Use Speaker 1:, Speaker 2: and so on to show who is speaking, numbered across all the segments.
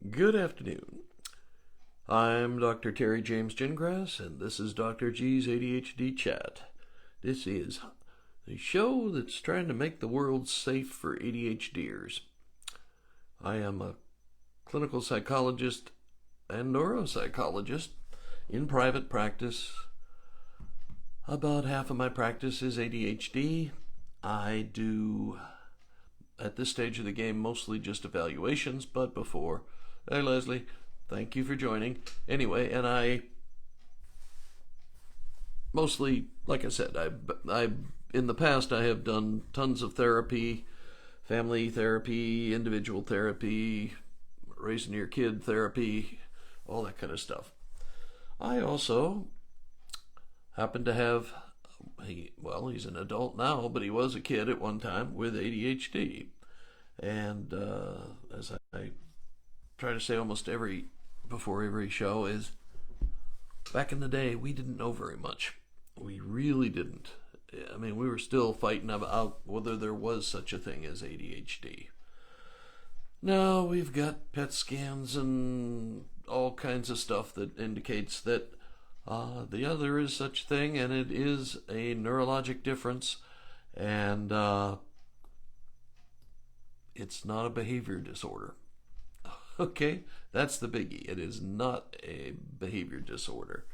Speaker 1: Good afternoon. I'm Dr. Terry James Gingras, and this is Dr. G's ADHD Chat. This is the show that's trying to make the world safe for ADHDers. I am a clinical psychologist and neuropsychologist in private practice. About half of my practice is ADHD. I do, at this stage of the game, mostly just evaluations, but before... Hey, Leslie. Thank you for joining. Anyway, and I mostly, like I said, I in the past I have done tons of therapy, family therapy, individual therapy, raising your kid therapy, all that kind of stuff. I also happen to have, he's an adult now, but he was a kid at one time with ADHD. And as I try to say before every show, is back in the day we didn't know very much. We really didn't. I mean, we were still fighting about whether there was such a thing as ADHD. Now we've got PET scans and all kinds of stuff that indicates that there is such a thing, and it is a neurologic difference, and it's not a behavior disorder. Okay, that's the biggie. It is not a behavior disorder.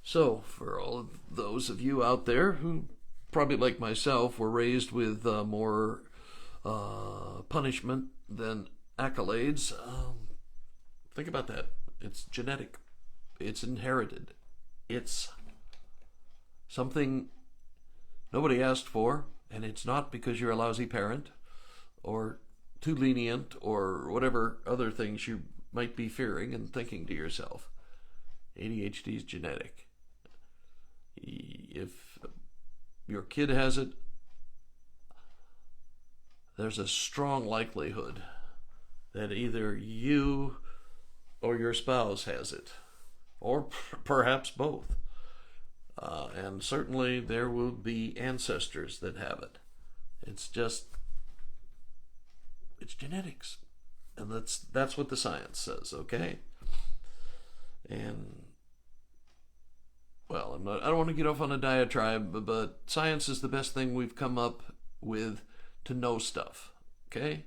Speaker 1: So, for all of those of you out there who, probably like myself, were raised with more punishment than accolades, think about that. It's genetic. It's inherited. It's something nobody asked for, and it's not because you're a lousy parent or too lenient or whatever other things you might be fearing and thinking to yourself. ADHD is genetic. If your kid has it, there's a strong likelihood that either you or your spouse has it, or perhaps both. And certainly there will be ancestors that have it. It's genetics, and that's what the science says. Okay, and well, I don't want to get off on a diatribe, but science is the best thing we've come up with to know stuff. Okay,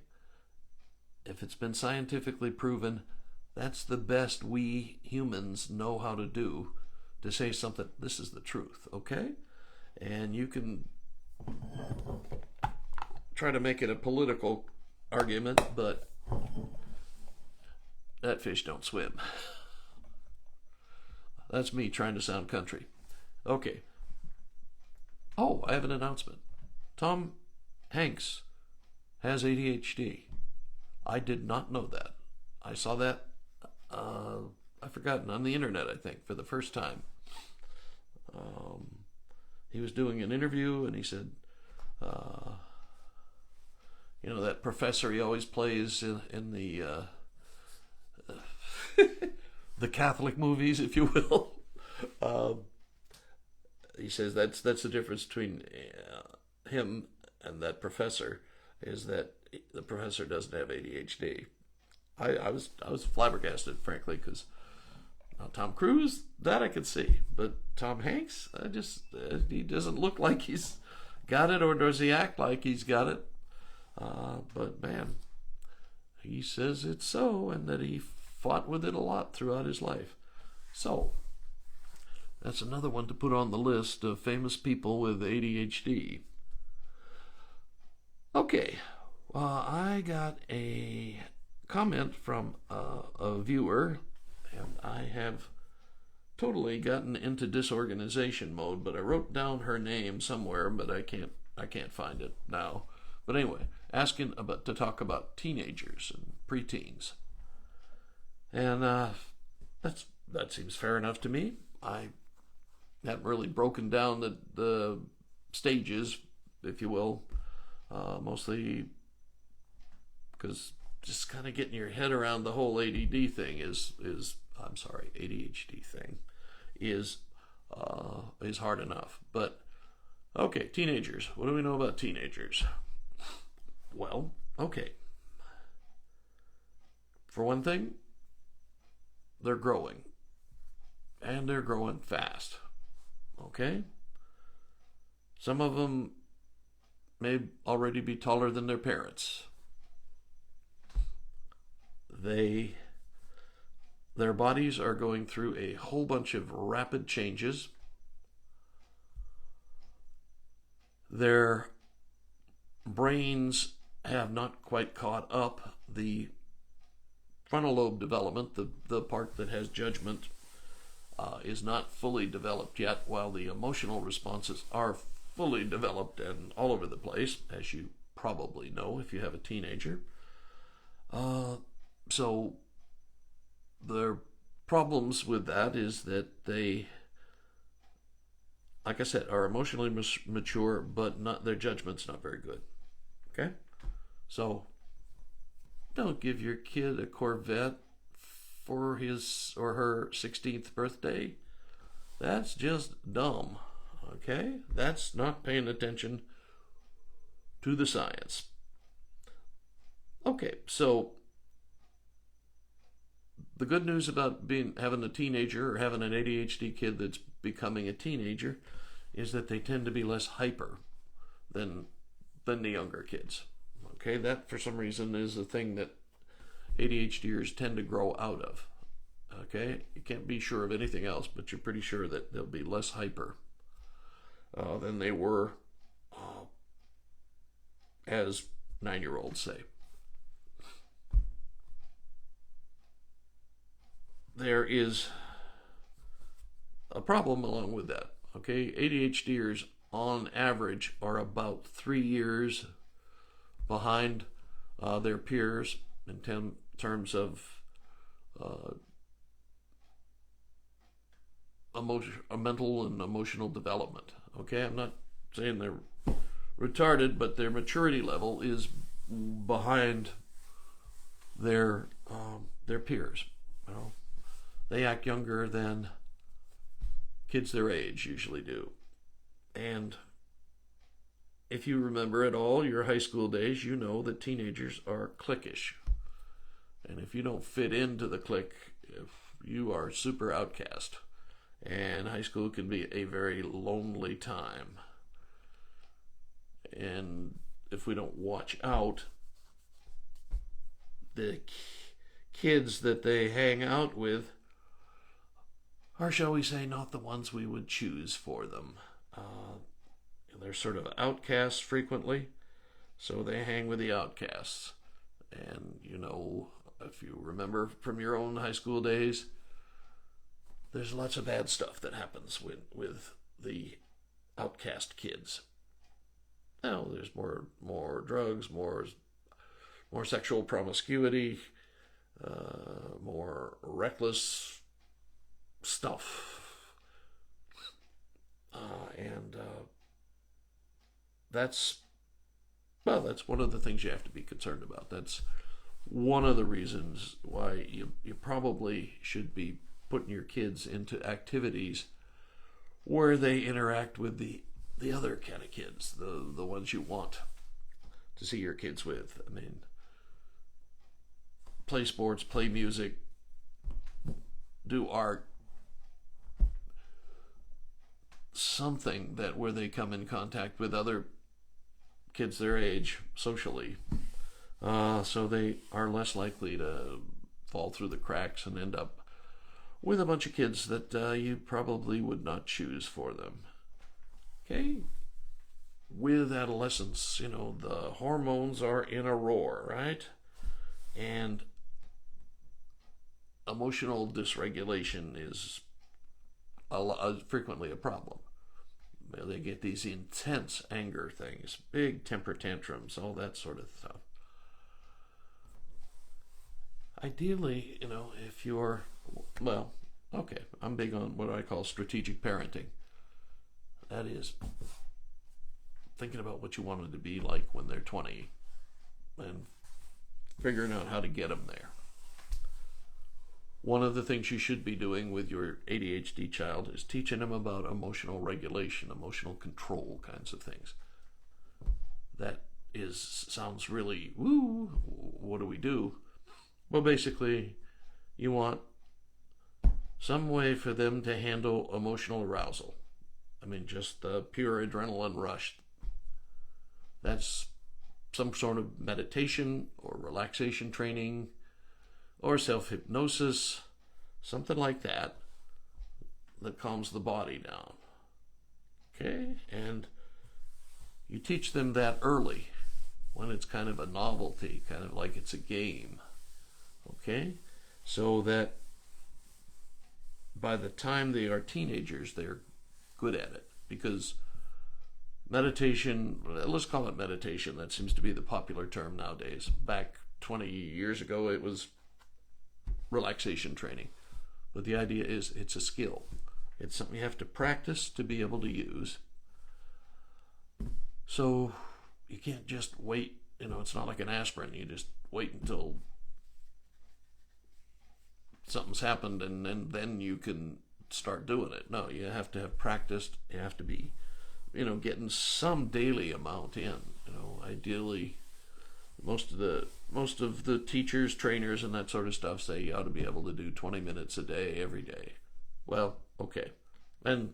Speaker 1: if it's been scientifically proven, that's the best we humans know how to do, to say something. This is the truth. Okay, and you can try to make it a political argument, but that fish don't swim. That's me trying to sound country. Okay. Oh, I have an announcement. Tom Hanks has ADHD. I did not know that. I saw that, I've forgotten, on the internet, I think, for the first time. He was doing an interview, and he said, that professor he always plays in the the Catholic movies, if you will. He says that's the difference between him and that professor, is that the professor doesn't have ADHD. I was flabbergasted, frankly, because Tom Cruise, that I could see, but Tom Hanks, he doesn't look like he's got it, or does he act like he's got it? But man, he says it's so, and that he fought with it a lot throughout his life. So that's another one to put on the list of famous people with ADHD. Okay, I got a comment from a viewer, and I have totally gotten into disorganization mode, but I wrote down her name somewhere, but I can't find it now. But anyway, asking to talk about teenagers and preteens, and that seems fair enough to me. I haven't really broken down the stages, if you will, mostly because just kind of getting your head around the whole ADD thing ADHD thing is hard enough. But okay, teenagers. What do we know about teenagers? Well, okay. For one thing, they're growing. And they're growing fast. Okay? Some of them may already be taller than their parents. Their bodies are going through a whole bunch of rapid changes. Their brains have not quite caught up. The frontal lobe development, the part that has judgment, is not fully developed yet, while the emotional responses are fully developed and all over the place, as you probably know if you have a teenager. So the problems with that is that they, like I said, are emotionally mature, but not their judgment's not very good. Okay? So don't give your kid a Corvette for his or her 16th birthday. That's just dumb. Okay? That's not paying attention to the science. Okay, so the good news about having a teenager or having an ADHD kid that's becoming a teenager is that they tend to be less hyper than the younger kids. Okay, that for some reason is a thing that ADHDers tend to grow out of. Okay, you can't be sure of anything else, but you're pretty sure that they'll be less hyper than they were as 9-year-olds, say. There is a problem along with that. Okay, ADHDers on average are about 3 years behind their peers in terms of mental and emotional development. Okay, I'm not saying they're retarded, but their maturity level is behind their peers. You know, they act younger than kids their age usually do. And if you remember at all your high school days, you know that teenagers are cliquish. And if you don't fit into the clique, if you are super outcast. And high school can be a very lonely time. And if we don't watch out, the kids that they hang out with are, shall we say, not the ones we would choose for them. They're sort of outcasts frequently, so they hang with the outcasts. And, you know, if you remember from your own high school days, there's lots of bad stuff that happens with the outcast kids. Now, there's more drugs, more sexual promiscuity, more reckless stuff. And that's one of the things you have to be concerned about. That's one of the reasons why you probably should be putting your kids into activities where they interact with the other kind of kids, the ones you want to see your kids with. I mean, play sports, play music, do art, something that where they come in contact with other kids their age socially, so they are less likely to fall through the cracks and end up with a bunch of kids that you probably would not choose for them. Okay? With adolescence, you know, the hormones are in a roar, right? And emotional dysregulation is frequently a problem. They get these intense anger things, big temper tantrums, all that sort of stuff. Ideally, you know, if you're, well, okay, I'm big on what I call strategic parenting. That is thinking about what you want them to be like when they're 20 and figuring out how to get them there. One of the things you should be doing with your ADHD child is teaching them about emotional regulation, emotional control kinds of things. That sounds really, woo, what do we do? Well, basically, you want some way for them to handle emotional arousal. I mean, just the pure adrenaline rush. That's some sort of meditation or relaxation training or self hypnosis, something like that, that calms the body down. Okay? And you teach them that early when it's kind of a novelty, kind of like it's a game. Okay? So that by the time they are teenagers, they're good at it. Because meditation, let's call it meditation, that seems to be the popular term nowadays. Back 20 years ago, it was relaxation training. But the idea is it's a skill. It's something you have to practice to be able to use. So you can't just wait, it's not like an aspirin. You just wait until something's happened and then you can start doing it. No, you have to have practiced. You have to be, getting some daily amount in. Ideally, most of the teachers, trainers, and that sort of stuff say you ought to be able to do 20 minutes a day, every day. Well, okay, and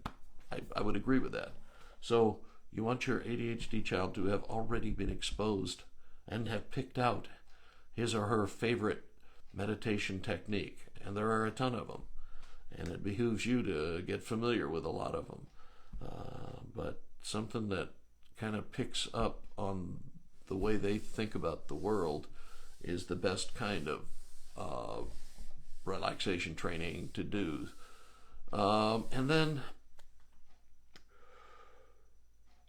Speaker 1: I would agree with that. So you want your ADHD child to have already been exposed and have picked out his or her favorite meditation technique, and there are a ton of them, and it behooves you to get familiar with a lot of them. But something that kind of picks up on the way they think about the world is the best kind of relaxation training to do. And then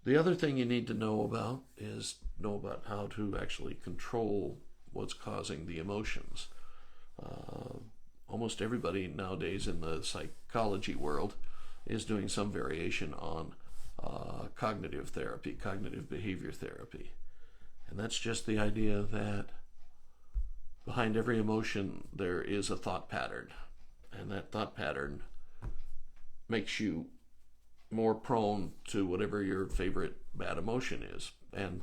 Speaker 1: the other thing you need to know about is how to actually control what's causing the emotions. Almost everybody nowadays in the psychology world is doing some variation on cognitive therapy, cognitive behavior therapy. And that's just the idea that behind every emotion there is a thought pattern. And that thought pattern makes you more prone to whatever your favorite bad emotion is. And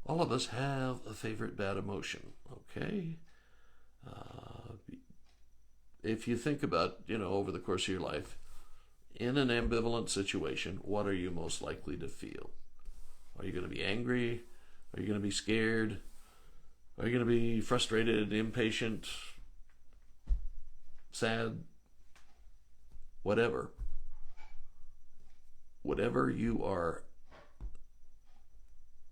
Speaker 1: all of us have a favorite bad emotion, okay? If you think about, over the course of your life, in an ambivalent situation, what are you most likely to feel? Are you going to be angry? Are you going to be scared? Are you going to be frustrated, impatient, sad? Whatever. Whatever you are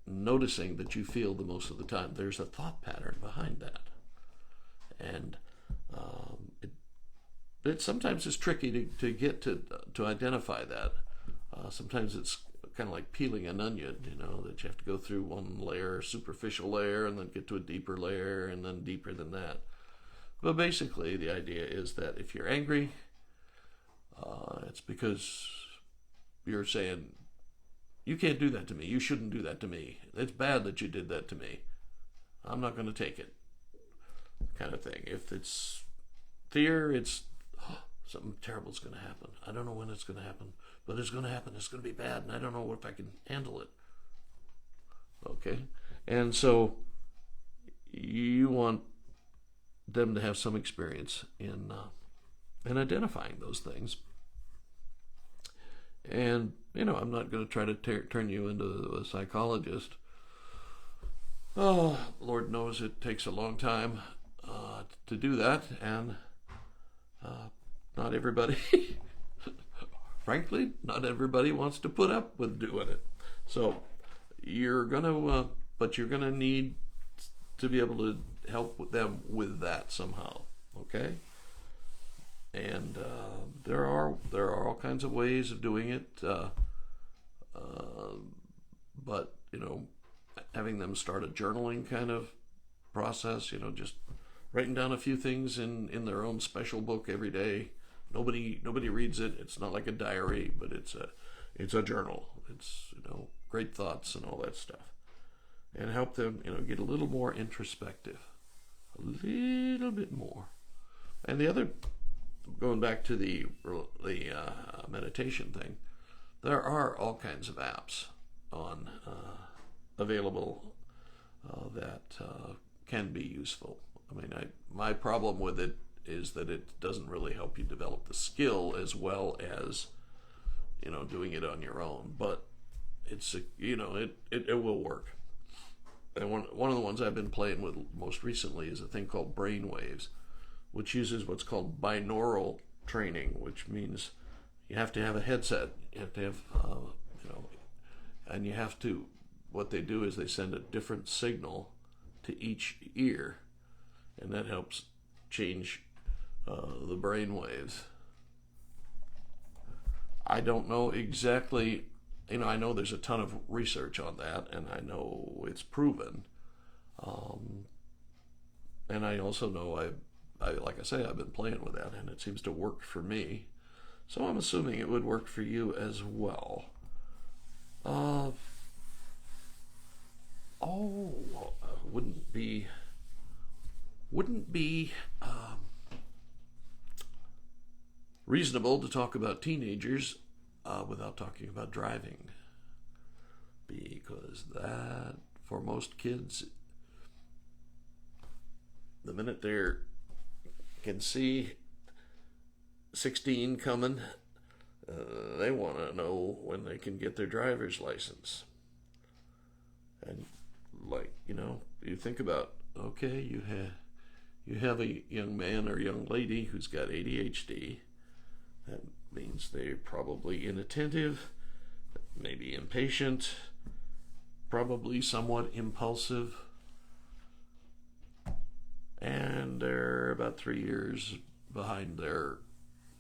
Speaker 1: noticing that you feel the most of the time, there's a thought pattern behind that. And it sometimes is tricky to get to identify that. Sometimes it's kind of like peeling an onion, that you have to go through one layer, superficial layer, and then get to a deeper layer, and then deeper than that. But basically, the idea is that if you're angry, it's because you're saying, you can't do that to me. You shouldn't do that to me. It's bad that you did that to me. I'm not going to take it. Kind of thing. If it's fear, it's something terrible is going to happen. I don't know when it's going to happen, but it's going to happen. It's going to be bad, and I don't know if I can handle it. Okay? And so you want them to have some experience in identifying those things. And, I'm not going to try to turn you into a psychologist. Oh, Lord knows it takes a long time to do that, and not everybody, frankly, not everybody wants to put up with doing it. So you're going to, but you're going to need to be able to help them with that somehow, okay? And there are all kinds of ways of doing it, but having them start a journaling kind of process, just writing down a few things in their own special book every day. Nobody reads it. It's not like a diary, but it's a journal. It's great thoughts and all that stuff, and help them get a little more introspective, a little bit more. And the other, going back to the meditation thing, there are all kinds of apps available that can be useful. I mean, my problem with it is that it doesn't really help you develop the skill as well as, doing it on your own. But it will work. And one of the ones I've been playing with most recently is a thing called brainwaves, which uses what's called binaural training, which means you have to have a headset. You have to have, and you have to, what they do is they send a different signal to each ear, and that helps change the brain waves. I don't know exactly, I know there's a ton of research on that, and I know it's proven. And I also know like I say, I've been playing with that, and it seems to work for me. So I'm assuming it would work for you as well. Wouldn't be reasonable to talk about teenagers without talking about driving, because that, for most kids, the minute they can see 16 coming, they want to know when they can get their driver's license. And you think about, okay, you have a young man or young lady who's got ADHD. That means they're probably inattentive, maybe impatient, probably somewhat impulsive, and they're about 3 years behind their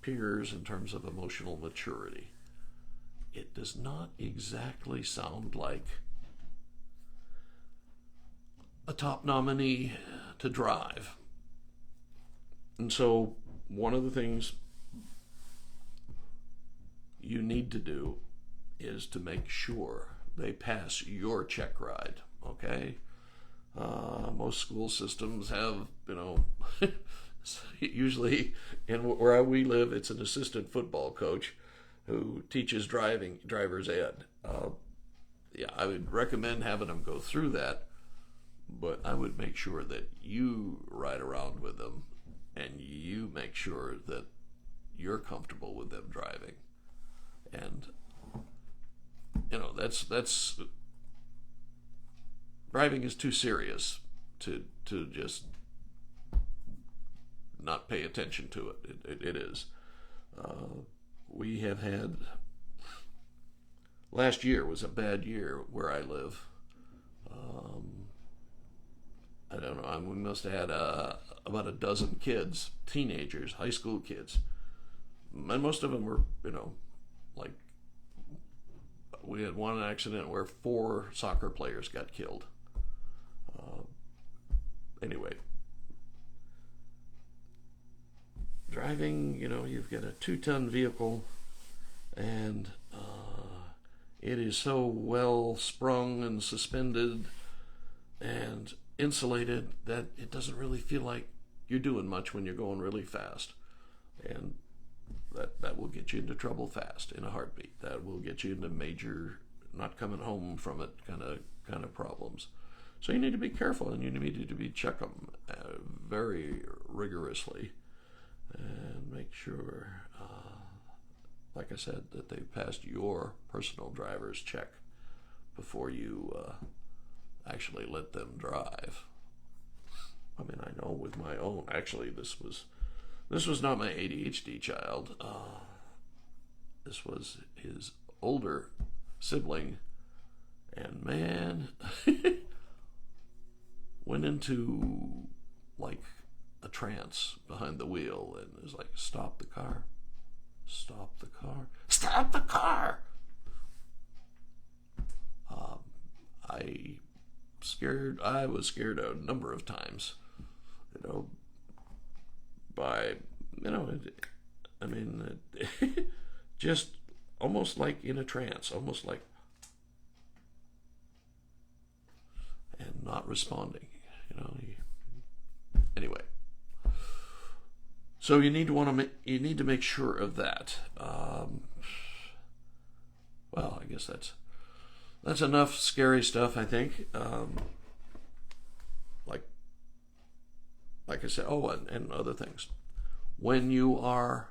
Speaker 1: peers in terms of emotional maturity. It does not exactly sound like a top nominee to drive. And so one of the things you need to do is to make sure they pass your check ride, okay? Most school systems have, usually, and where we live, it's an assistant football coach who teaches driver's ed. I would recommend having them go through that, but I would make sure that you ride around with them and you make sure that you're comfortable with them driving. And that's driving is too serious to just not pay attention to it. It is. We have had, last year was a bad year where I live. I don't know. We must have had about a dozen kids, teenagers, high school kids, and most of them were, like, we had one accident where 4 soccer players got killed. Anyway, driving, you've got a 2-ton vehicle, and it is so well sprung and suspended and insulated that it doesn't really feel like you're doing much when you're going really fast. And that will get you into trouble fast, in a heartbeat. That will get you into major not coming home from it kind of problems. So you need to be careful, and you need to be check them very rigorously and make sure, like I said, that they passed your personal driver's check before you actually let them drive. I mean, I know with my own, actually, this was not my ADHD child. This was his older sibling, and man, went into like a trance behind the wheel, and it was like, stop the car, stop the car, stop the car. I was scared a number of times, by, just almost like in a trance, almost like, and not responding, Anyway, so you need to make sure of that. Well, I guess that's enough scary stuff, I think. Like like I said, and other things. When you are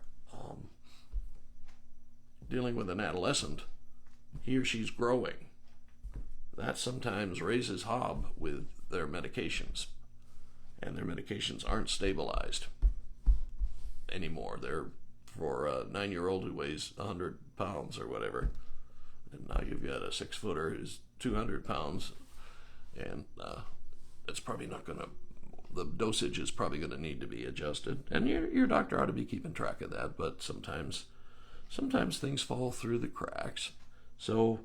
Speaker 1: dealing with an adolescent, he or she's growing. That sometimes raises hob with their medications, and their medications aren't stabilized anymore. They're for a 9-year-old who weighs 100 pounds or whatever, and now you've got a 6-footer who's 200 pounds, and it's probably not going to, the dosage is probably going to need to be adjusted, and your doctor ought to be keeping track of that. But sometimes things fall through the cracks, so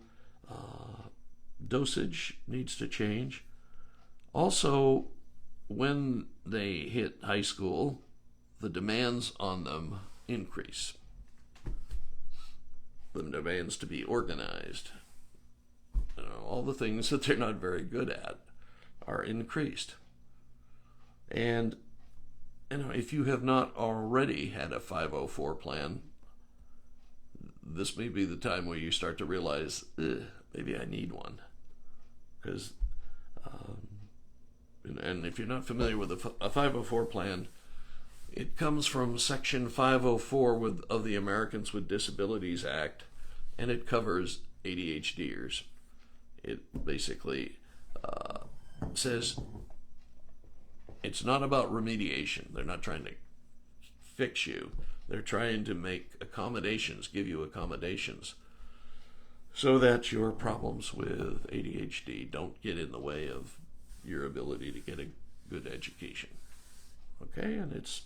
Speaker 1: dosage needs to change. Also, when they hit high school, the demands on them increase. The demands to be organized, all the things that they're not very good at are increased. And if you have not already had a 504 plan, this may be the time where you start to realize, maybe I need one. Because, and if you're not familiar with a 504 plan, it comes from Section 504 of the Americans with Disabilities Act, and it covers ADHDers. It basically says it's not about remediation. They're not trying to fix you. They're trying to make accommodations, give you accommodations, so that your problems with ADHD don't get in the way of your ability to get a good education. Okay, and it's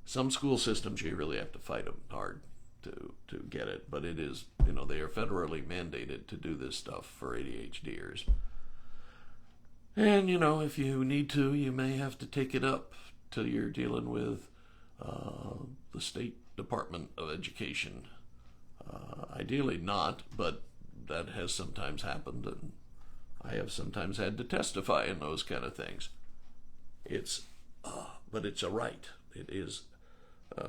Speaker 1: some school systems you really have to fight them hard to get it, but it is, they are federally mandated to do this stuff for ADHDers. And, if you need to, you may have to take it up till you're dealing with the State Department of Education. Ideally not, but that has sometimes happened, and I have sometimes had to testify in those kind of things. But it's a right. It is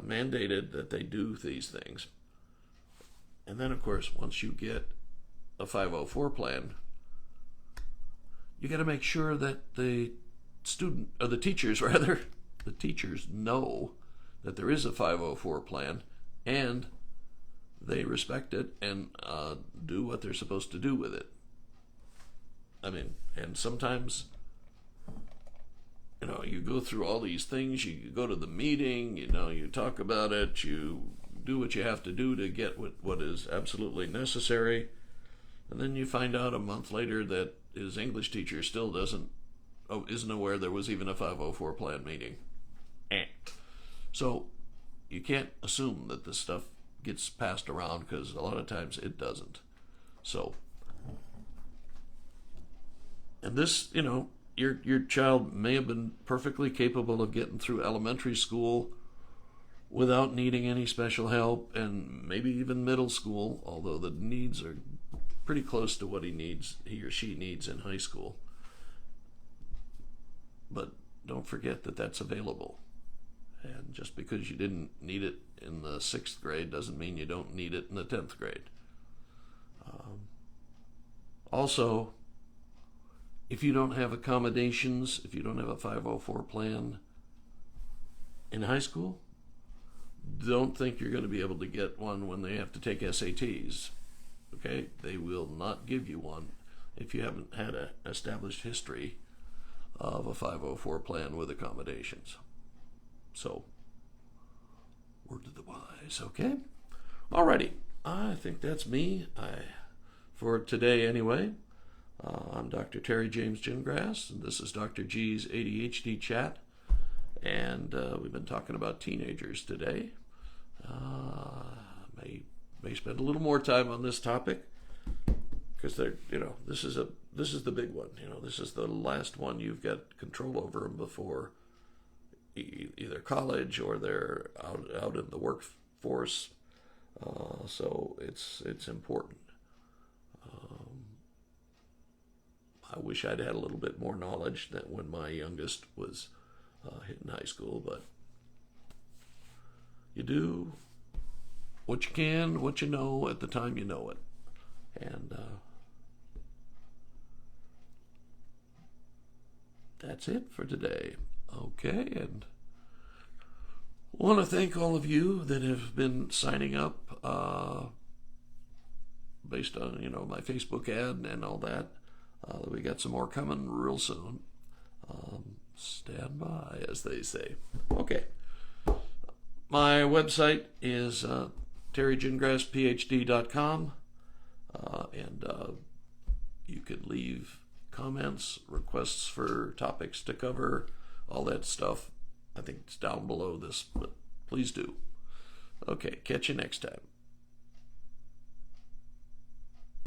Speaker 1: mandated that they do these things. And then, of course, once you get a 504 plan, you got to make sure that the teachers know that there is a 504 plan, and they respect it and do what they're supposed to do with it. And sometimes, you go through all these things, you go to the meeting, you talk about it, you do what you have to do to get what is absolutely necessary, and then you find out a month later that his English teacher still isn't aware there was even a 504 plan meeting. So you can't assume that this stuff gets passed around, because a lot of times it doesn't. So, and this, your child may have been perfectly capable of getting through elementary school without needing any special help, and maybe even middle school, although the needs are pretty close to what he or she needs in high school. But don't forget that that's available. And just because you didn't need it in the 6th grade doesn't mean you don't need it in the 10th grade. Also, if you don't have accommodations, if you don't have a 504 plan in high school, don't think you're going to be able to get one when they have to take SATs. Okay? They will not give you one if you haven't had an established history of a 504 plan with accommodations. So, word to the wise, okay? Alrighty, I think that's me for today anyway. I'm Dr. Terry James Gingras, and this is Dr. G's ADHD Chat, and we've been talking about teenagers today. May spend a little more time on this topic, because they're, this is the big one. This is the last one you've got control over them before either college or they're out in the workforce. So it's important. I wish I'd had a little bit more knowledge than when my youngest was hitting high school, but you do what you can, what you know at the time you know it. And that's it for today. Okay, and want to thank all of you that have been signing up based on my Facebook ad and all that. We got some more coming real soon. Stand by, as they say. Okay. My website is terrygingrassphd.com, and you could leave comments, requests for topics to cover, all that stuff. I think it's down below this, but please do. Okay, catch you next time.